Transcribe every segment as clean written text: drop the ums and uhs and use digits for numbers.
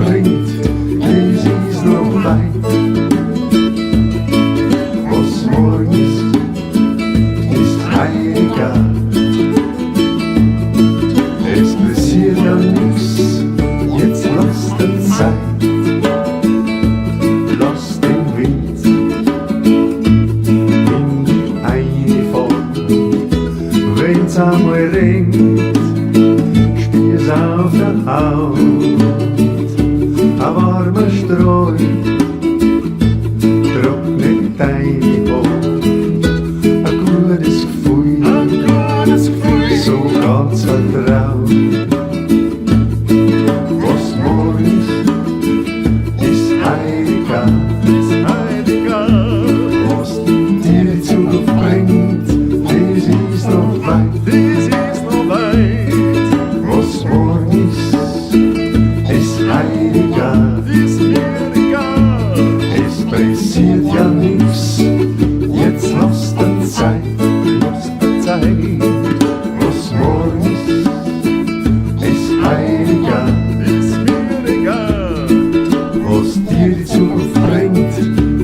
bringt, es ist noch weit. Was morgen ist heiliger. Es passiert ja nichts, jetzt lass die Zeit, lass den Wind in die eine Form. Wenn's einmal regnet, spür's auf der Haut, ein warmer Streu trocknet deine Haut. Ein gutes Gefühl, so ganz vertraut. Was morgen ist heiliger. Was dir die Zukunft bringt, das ist noch weit. Was morgen ist heiliger. Es passiert ja nichts, jetzt lass die Zeit. Was morgen ist heiliger. Was dir die Zukunft bringt,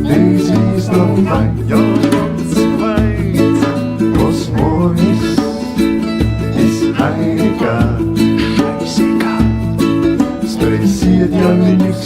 das ist noch weit. Was morgen ist heiliger. Es passiert ja nichts,